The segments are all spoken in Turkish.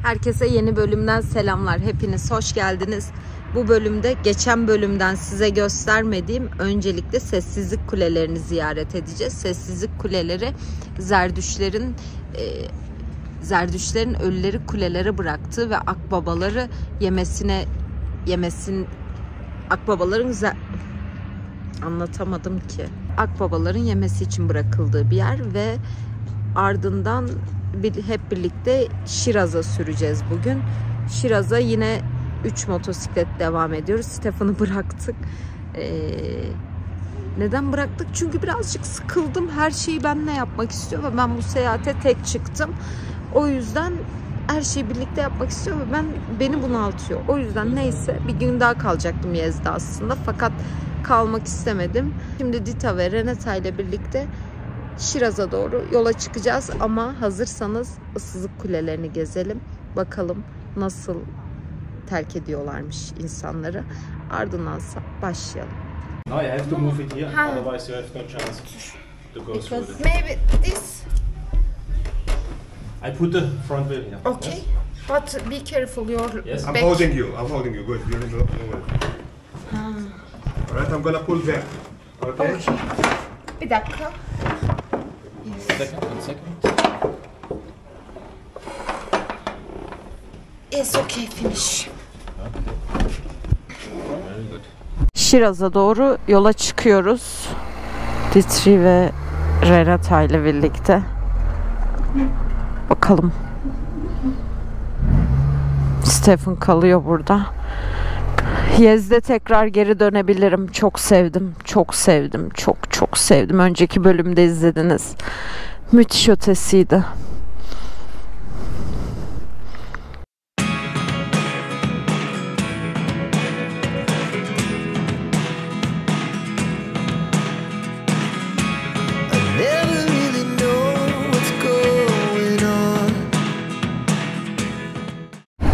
Herkese yeni bölümden selamlar. Hepiniz hoş geldiniz. Bu bölümde geçen bölümden size göstermediğim öncelikle sessizlik kulelerini ziyaret edeceğiz. Sessizlik kuleleri Zerdüşlerin ölüleri kulelere bıraktığı ve akbabaları akbabaların yemesi için bırakıldığı bir yer ve ardından hep birlikte Şiraz'a süreceğiz bugün. Şiraz'a yine 3 motosiklet devam ediyoruz. Stefan'ı bıraktık. Neden bıraktık? Çünkü birazcık sıkıldım. Her şeyi benimle yapmak istiyor ve ben bu seyahate tek çıktım. O yüzden her şeyi birlikte yapmak istiyor ve beni bunaltıyor. O yüzden neyse bir gün daha kalacaktım Yez'de aslında. Fakat kalmak istemedim. Şimdi Dita ve Renata ile birlikte Şiraz'a doğru yola çıkacağız ama hazırsanız ıssızlık kulelerini gezelim. Bakalım nasıl terk ediyorlarmış insanları. Ardındansa başlayalım. No, you have to move it here, otherwise you have no chance to go through it. Maybe this. I put the front wheel here. Okay. Yes? But be careful your Yes. back. I'm holding you. Good. You don't know. Alright, I'm gonna pull back. Okay? Bir dakika. One second. Yes, okay, finish. Very good. Şiraz'a doğru yola çıkıyoruz. Ditri ve Renata ile birlikte. Bakalım. Stefan kalıyor burada. Yez'de tekrar geri dönebilirim. Çok sevdim. Çok sevdim. Çok sevdim. Önceki bölümde izlediniz. Müthiş ötesiydi.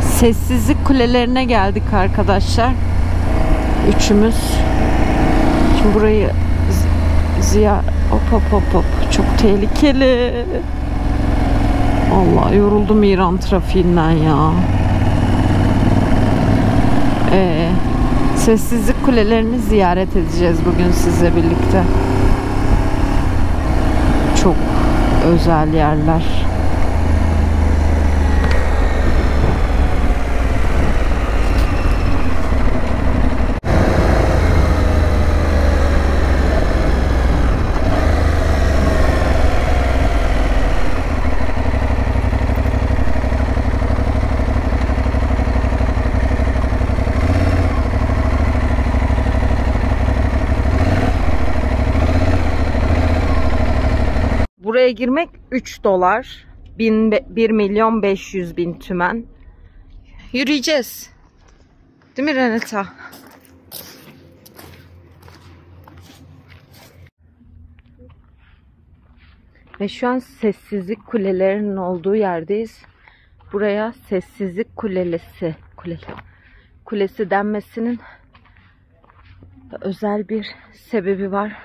Sessizlik kulelerine geldik arkadaşlar. Üçümüz. Şimdi burayı hop. Çok tehlikeli. Allah, yoruldum İran trafiğinden ya. Sessizlik kulelerini ziyaret edeceğiz bugün sizle birlikte. Çok özel yerler. Buraya girmek $3. 1.500.000 tümen. Yürüyeceğiz. Değil mi Renata? Ve şu an sessizlik kulelerinin olduğu yerdeyiz. Buraya sessizlik kulesi denmesinin özel bir sebebi var.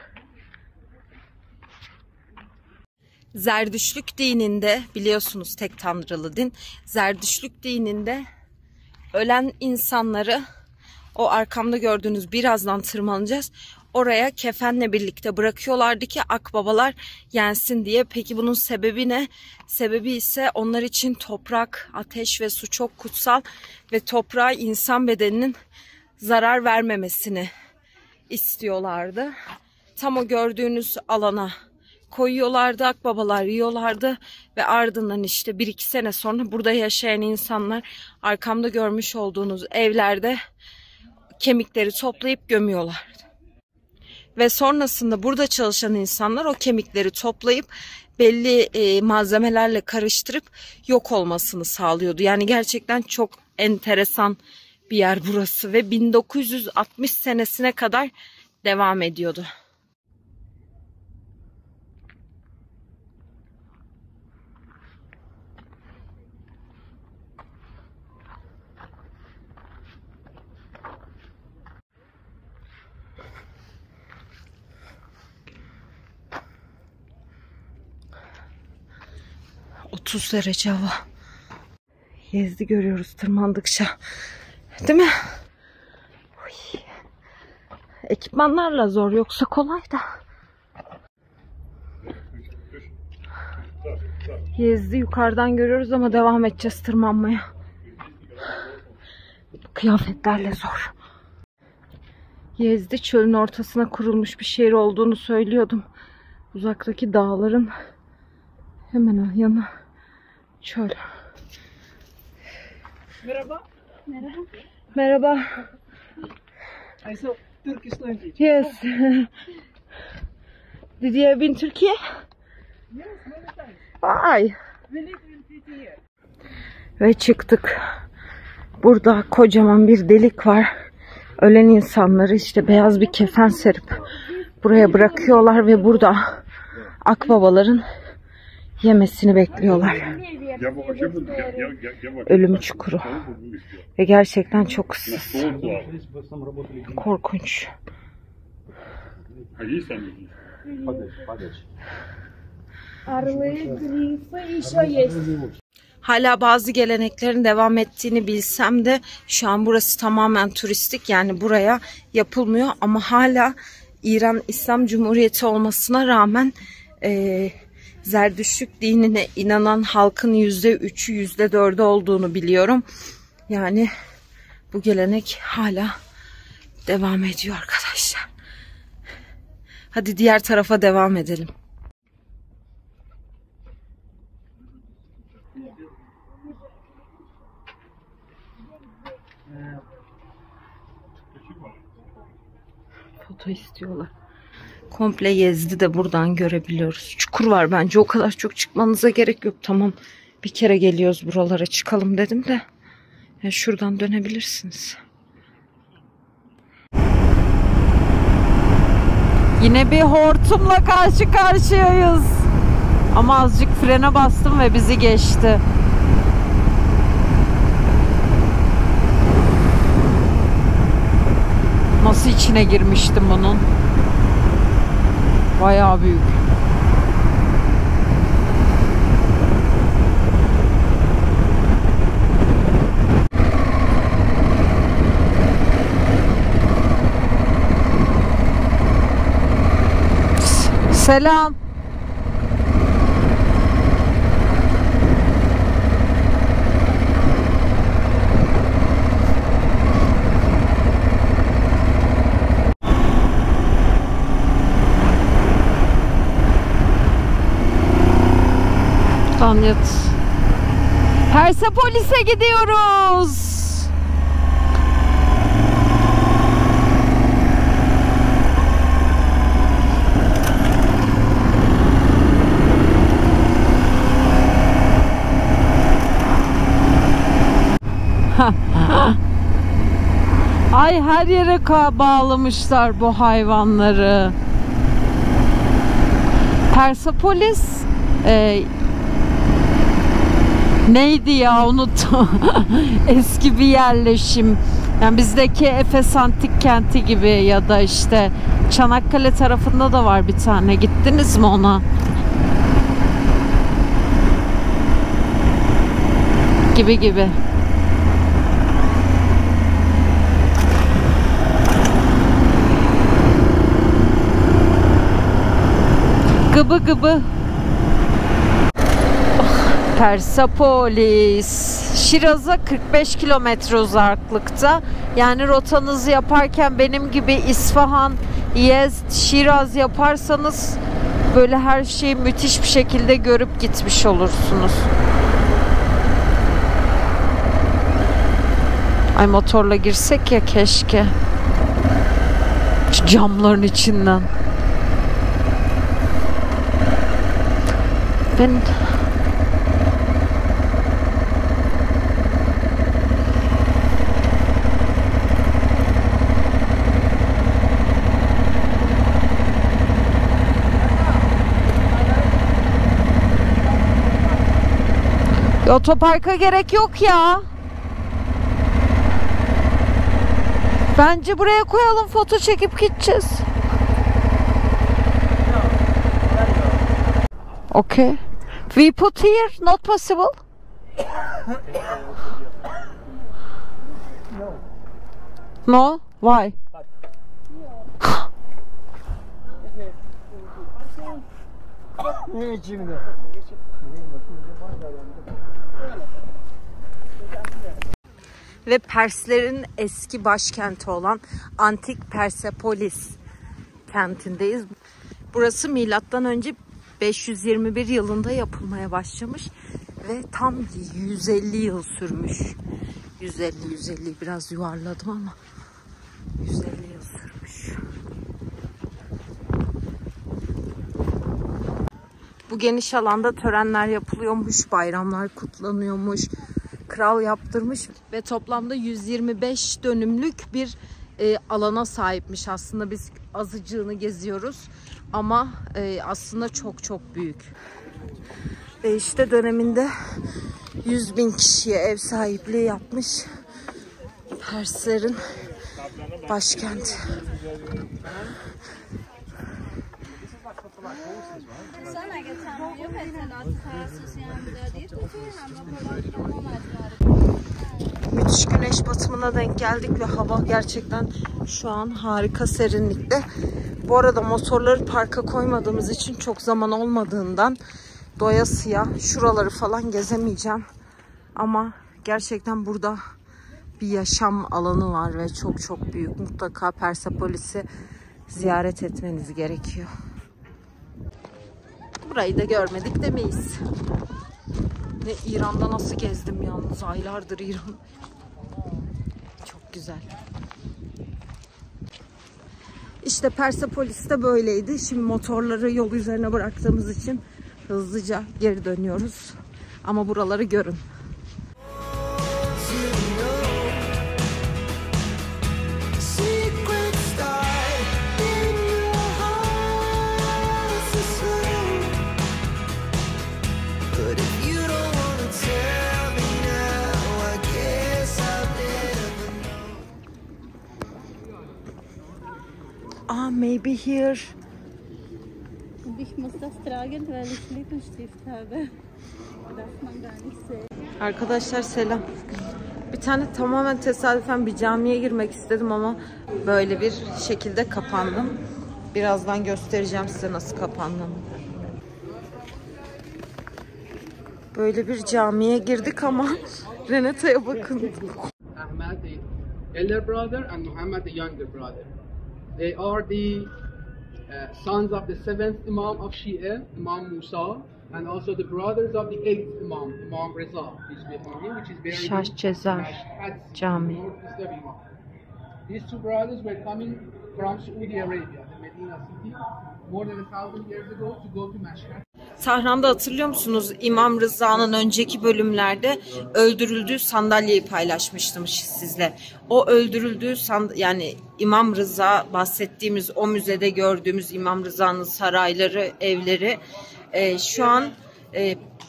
Zerdüşlük dininde, biliyorsunuz tek tanrılı din, Zerdüşlük dininde ölen insanları, o arkamda gördüğünüz birazdan tırmanacağız, oraya kefenle birlikte bırakıyorlardı ki akbabalar yensin diye. Peki bunun sebebi ne? Sebebi ise onlar için toprak, ateş ve su çok kutsal ve toprağa insan bedeninin zarar vermemesini istiyorlardı. Tam o gördüğünüz alana koyuyorlardı, akbabalar yiyorlardı ve ardından işte 1-2 sene sonra burada yaşayan insanlar arkamda görmüş olduğunuz evlerde kemikleri toplayıp gömüyorlardı. Ve sonrasında burada çalışan insanlar o kemikleri toplayıp belli malzemelerle karıştırıp yok olmasını sağlıyordu. Yani gerçekten çok enteresan bir yer burası ve 1960 senesine kadar devam ediyordu. ...30 derece hava. Yezdi görüyoruz tırmandıkça. Değil mi? Uy. Ekipmanlarla zor, yoksa kolay da. Yezdi yukarıdan görüyoruz ama devam edeceğiz tırmanmaya. Kıyafetlerle zor. Yezdi çölün ortasına kurulmuş bir şehir olduğunu söylüyordum. Uzaktaki dağların hemen yanı çöl. Merhaba. Merhaba. Merhaba. I saw Turkish language. Yes. Did you have been Turkey? Yes, many times. Vay. We live in city here. Ve çıktık. Burada kocaman bir delik var. Ölen insanları işte beyaz bir kefen serip buraya bırakıyorlar ve burada akbabaların yemesini bekliyorlar. Ölüm çukuru. Ve gerçekten çok ıssız. Korkunç. Hala bazı geleneklerin devam ettiğini bilsem de şu an burası tamamen turistik, yani buraya yapılmıyor ama hala İran İslam Cumhuriyeti olmasına rağmen Zerdüştlük dinine inanan halkın %3'ü %4'ü olduğunu biliyorum. Yani bu gelenek hala devam ediyor arkadaşlar. Hadi diğer tarafa devam edelim. Foto istiyorlar. Komple Yezdi de buradan görebiliyoruz. Çukur var, bence o kadar çok çıkmanıza gerek yok. Tamam, bir kere geliyoruz buralara, çıkalım dedim de. Yani şuradan dönebilirsiniz. Yine bir hortumla karşı karşıyayız. Ama azıcık frene bastım ve bizi geçti. Nasıl içine girmiştim bunun? Bayağı büyük. Selam. Tanyat. Persepolis'e gidiyoruz. Ay, her yere bağlamışlar bu hayvanları. Persepolis neydi ya, unuttum. Eski bir yerleşim. Yani bizdeki Efes Antik Kenti gibi ya da işte Çanakkale tarafında da var bir tane. Gittiniz mi ona? Gibi. Gıbı. Persepolis. Şiraz'a 45 kilometre uzaklıkta. Yani rotanızı yaparken benim gibi İsfahan, Yezd, Şiraz yaparsanız böyle her şeyi müthiş bir şekilde görüp gitmiş olursunuz. Ay, motorla girsek ya keşke. Şu camların içinden. Ben otoparka gerek yok ya. Bence buraya koyalım, foto çekip gideceğiz. Okay. We put here, not possible. No? Why? Ve Perslerin eski başkenti olan Antik Persepolis kentindeyiz. Burası milattan önce 521 yılında yapılmaya başlamış ve tam 150 yıl sürmüş. 150 biraz yuvarladım ama 150 yıl sürmüş. Bu geniş alanda törenler yapılıyormuş, bayramlar kutlanıyormuş. Kral yaptırmış ve toplamda 125 dönümlük bir alana sahipmiş. Aslında biz azıcığını geziyoruz ama aslında çok çok büyük. Ve işte döneminde 100.000 kişiye ev sahipliği yapmış Perslerin başkenti. Müthiş güneş batımına denk geldik ve hava gerçekten şu an harika serinlikte. Bu arada motorları parka koymadığımız için çok zaman olmadığından doyasıya şuraları falan gezemeyeceğim. Ama gerçekten burada bir yaşam alanı var ve çok çok büyük. Mutlaka Persepolis'i ziyaret etmeniz gerekiyor. Burayı da görmedik demeyiz. Ne İran'da nasıl gezdim yalnız, aylardır İran. Çok güzel. İşte Persepolis'te böyleydi. Şimdi motorları yol üzerine bıraktığımız için hızlıca geri dönüyoruz. Ama buraları görün. Maybe here. Ich muss das tragen, weil ich Lippenstift habe. Darf man gar nicht sehen. Arkadaşlar selam. Bir tane tamamen tesadüfen bir camiye girmek istedim ama böyle bir şekilde kapandım. Birazdan göstereceğim size nasıl kapandığımı. Böyle bir camiye girdik ama Renata'ya bakın. Ahmad, the elder brother, and Muhammad, the younger brother. They are the sons of the 7th Imam of Shia, Imam Musa, and also the brothers of the 8th Imam, Imam Reza, which is buried Şah Cezar Cami. These two brothers were coming from Saudi Arabia, the Medina city, more than 1,000 years ago to go to Mashhad. Tahran'da hatırlıyor musunuz? İmam Rıza'nın önceki bölümlerde öldürüldüğü sandalyeyi paylaşmıştım sizle. O öldürüldüğü yani İmam Rıza, bahsettiğimiz o müzede gördüğümüz İmam Rıza'nın sarayları, evleri şu an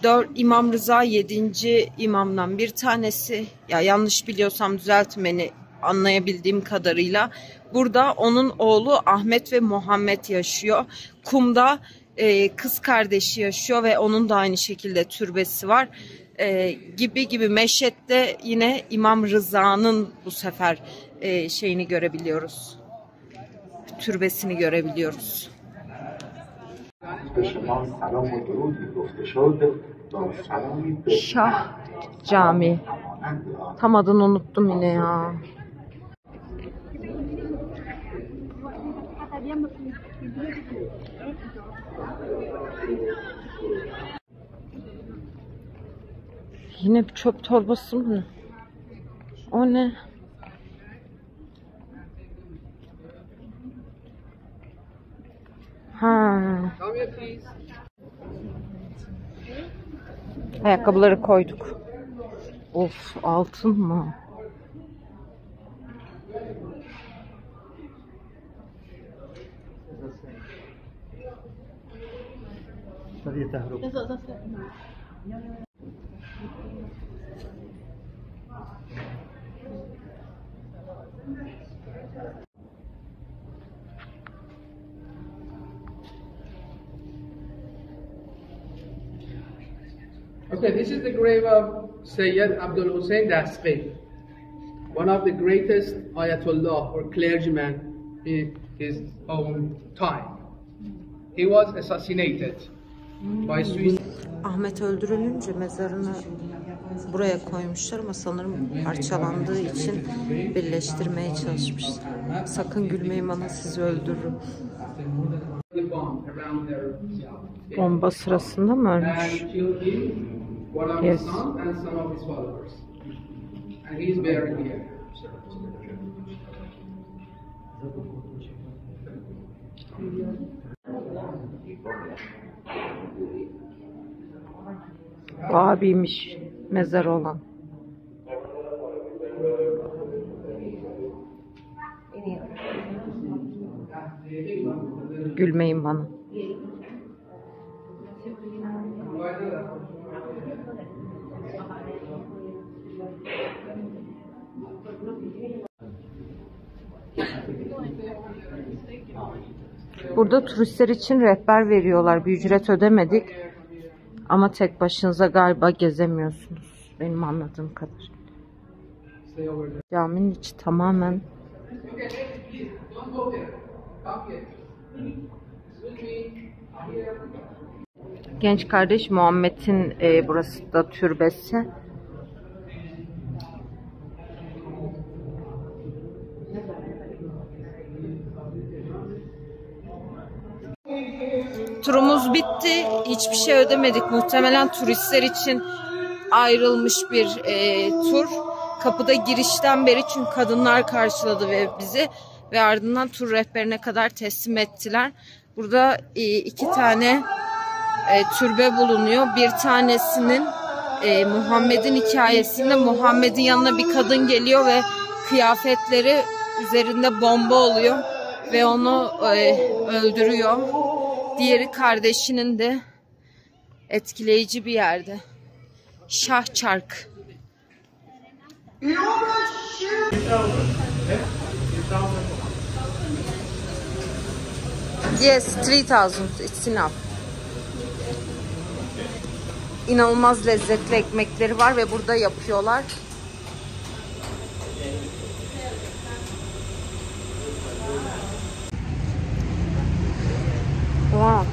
4 İmam Rıza 7. imamdan bir tanesi. Ya yanlış biliyorsam düzeltin beni, anlayabildiğim kadarıyla. Burada onun oğlu Ahmet ve Muhammed yaşıyor. Kum'da kız kardeşi yaşıyor ve onun da aynı şekilde türbesi var. Gibi Meşhed'de yine İmam Rıza'nın bu sefer şeyini görebiliyoruz. Türbesini görebiliyoruz. Şah Cami. Tam adını unuttum yine ya. Yine bir çöp torbası mı? O ne? Ha. Ayakkabıları koyduk. Of, altın mı? Okay, this is the grave of Sayyid Abdul Hussein Dastghi. one of the greatest Ayatollah or clergymen in his own time. He was assassinated by suicide. Ahmet öldürülünce mezarını buraya koymuşlar ama sanırım parçalandığı için birleştirmeye çalışmışlar. Sakın gülmeyin bana, sizi öldürürüm. Bomba sırasında mı ölmüş? Yes. O abiymiş mezarı olan. Gülmeyin bana. Burada turistler için rehber veriyorlar. Bir ücret ödemedik. Ama tek başınıza galiba gezemiyorsunuz. Benim anladığım kadar. Caminin içi tamamen genç kardeş Muhammed'in burası da türbesi. Turumuz bitti. Hiçbir şey ödemedik. Muhtemelen turistler için ayrılmış bir tur. Kapıda girişten beri çünkü kadınlar karşıladı ve bizi ve ardından tur rehberine kadar teslim ettiler. Burada 2 tane türbe bulunuyor. Bir tanesinin Muhammed'in hikayesinde Muhammed'in yanına bir kadın geliyor ve kıyafetleri üzerinde bomba oluyor ve onu öldürüyor. Diğeri kardeşinin de etkileyici bir yerde. Şah Çark. Yes, 3000. It's enough. İnanılmaz lezzetli ekmekleri var ve burada yapıyorlar. Wow.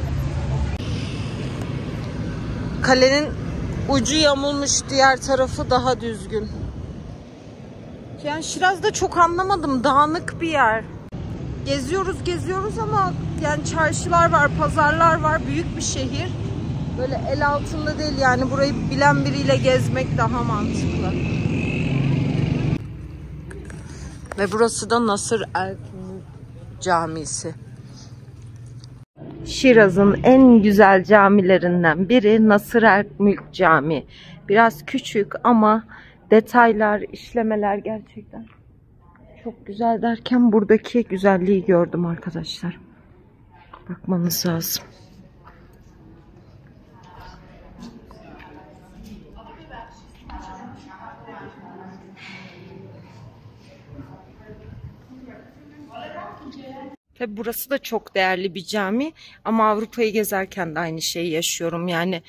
Kalenin ucu yamulmuş, diğer tarafı daha düzgün. Yani Şiraz'da çok anlamadım, dağınık bir yer. Geziyoruz ama yani çarşılar var, pazarlar var, büyük bir şehir. Böyle el altında değil, yani burayı bilen biriyle gezmek daha mantıklı. Ve burası da Nasır El Camisi. Şiraz'ın en güzel camilerinden biri Nasır El Mülk Camii. Biraz küçük ama detaylar, işlemeler gerçekten çok güzel derken buradaki güzelliği gördüm arkadaşlar. Bakmanız lazım. Tabi burası da çok değerli bir cami ama Avrupa'yı gezerken de aynı şeyi yaşıyorum. Yani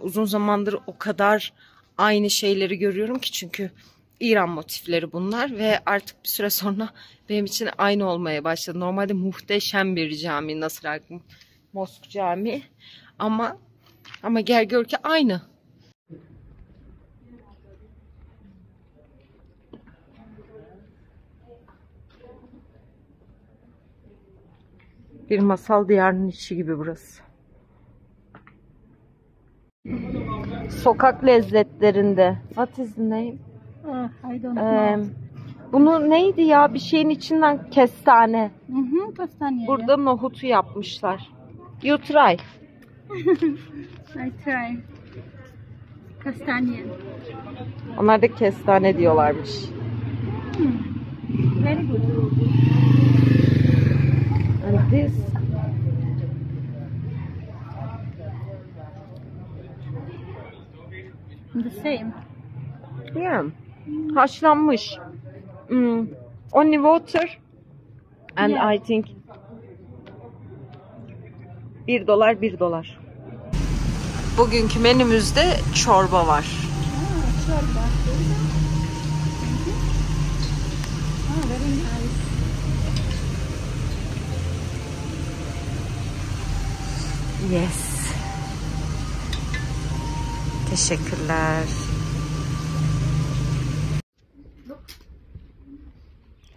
uzun zamandır o kadar aynı şeyleri görüyorum ki, çünkü İran motifleri bunlar ve artık bir süre sonra benim için aynı olmaya başladı. Normalde muhteşem bir cami, Nasır El Mosk Camii ama gel gör ki aynı. Bir masal diyarının içi gibi burası. Sokak lezzetlerinde. What is the name? I don't know. Bunu neydi ya? Bir şeyin içinden kestane. Kestane. Burada nohutu yapmışlar. You try. I try. Kestane. Onlar da kestane diyorlarmış. Very good. And this. The same. Yeah. Haşlanmış. Only water. And Yeah. I think $1. Bugünkü menümüzde çorba var. Çorba. Yes. Teşekkürler.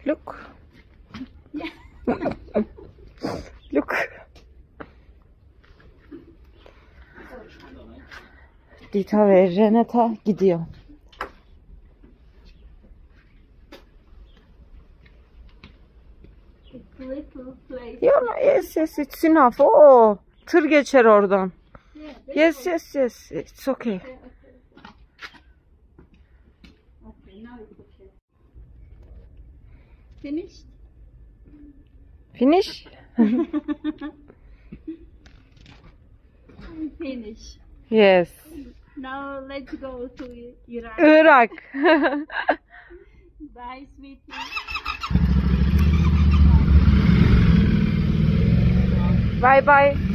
Look. Look. Dita ve Renata gidiyor. Little place. Yes, it's enough. Oo, tır geçer oradan. Yes, it's okay. Okay, now it's okay. Finished? Finish? Finish. Yes. Now let's go to Iraq. Irak. Bye, sweetie. Bye bye.